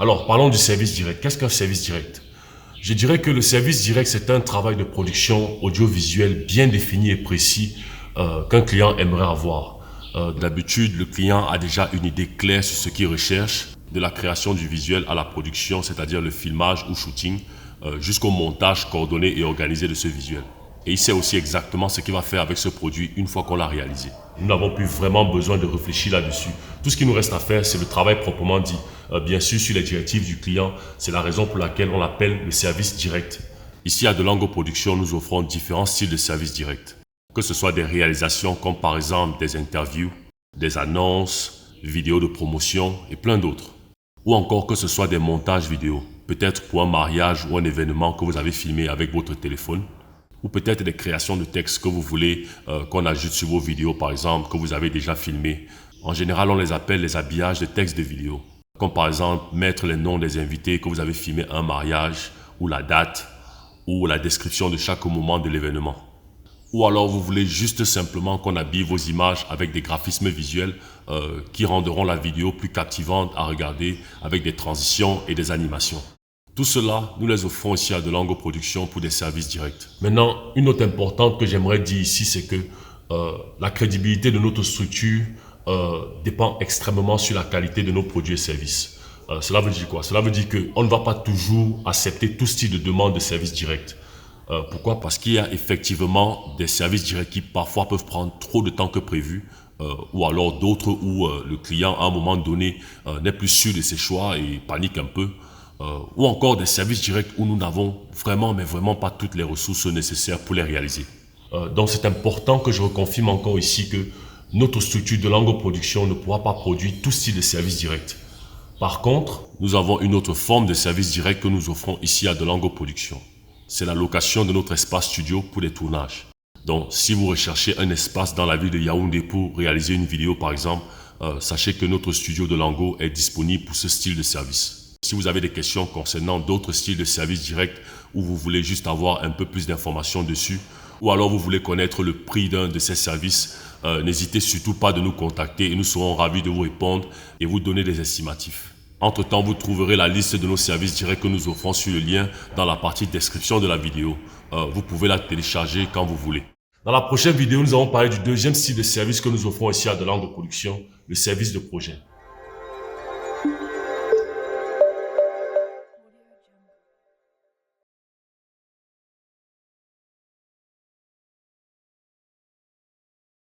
Alors, parlons du service direct. Qu'est-ce qu'un service direct? Je dirais que le service direct, c'est un travail de production audiovisuelle bien défini et précis qu'un client aimerait avoir. D'habitude, le client a déjà une idée claire sur ce qu'il recherche, de la création du visuel à la production, c'est-à-dire le filmage ou shooting, jusqu'au montage coordonné et organisé de ce visuel. Et il sait aussi exactement ce qu'il va faire avec ce produit une fois qu'on l'a réalisé. Nous n'avons plus vraiment besoin de réfléchir là-dessus. Tout ce qui nous reste à faire, c'est le travail proprement dit. Bien sûr, sur les directives du client, c'est la raison pour laquelle on l'appelle le service direct. Ici, à DeLango Productions, nous offrons différents styles de services directs. Que ce soit des réalisations comme par exemple des interviews, des annonces, vidéos de promotion et plein d'autres. Ou encore que ce soit des montages vidéo, peut-être pour un mariage ou un événement que vous avez filmé avec votre téléphone, ou peut-être des créations de textes que vous voulez qu'on ajoute sur vos vidéos par exemple, que vous avez déjà filmées. En général, on les appelle les habillages de textes de vidéo. Comme par exemple mettre les noms des invités que vous avez filmé à un mariage, ou la date, ou la description de chaque moment de l'événement. Ou alors vous voulez juste simplement qu'on habille vos images avec des graphismes visuels qui rendront la vidéo plus captivante à regarder avec des transitions et des animations. Tout cela, nous les offrons ici à DeLango Productions pour des services directs. Maintenant, une note importante que j'aimerais dire ici, c'est que la crédibilité de notre structure dépend extrêmement sur la qualité de nos produits et services. Cela veut dire quoi? Cela veut dire qu'on ne va pas toujours accepter tout style de demande de service direct. Pourquoi? Parce qu'il y a effectivement des services directs qui parfois peuvent prendre trop de temps que prévu, ou alors d'autres où le client à un moment donné n'est plus sûr de ses choix et panique un peu, ou encore des services directs où nous n'avons vraiment mais vraiment pas toutes les ressources nécessaires pour les réaliser. Donc c'est important que je reconfirme encore ici que notre structure DeLango Productions ne pourra pas produire tout style de service direct. Par contre, nous avons une autre forme de service direct que nous offrons ici à DeLango Productions. C'est la location de notre espace studio pour les tournages. Donc, si vous recherchez un espace dans la ville de Yaoundé pour réaliser une vidéo par exemple, sachez que notre studio DeLango est disponible pour ce style de service. Si vous avez des questions concernant d'autres styles de service direct ou vous voulez juste avoir un peu plus d'informations dessus, ou alors vous voulez connaître le prix d'un de ces services, n'hésitez surtout pas de nous contacter et nous serons ravis de vous répondre et vous donner des estimatifs. Entre-temps, vous trouverez la liste de nos services directs que nous offrons sur le lien dans la partie description de la vidéo. Vous pouvez la télécharger quand vous voulez. Dans la prochaine vidéo, nous allons parler du deuxième style de service que nous offrons ici à DeLango Productions, le service de projet.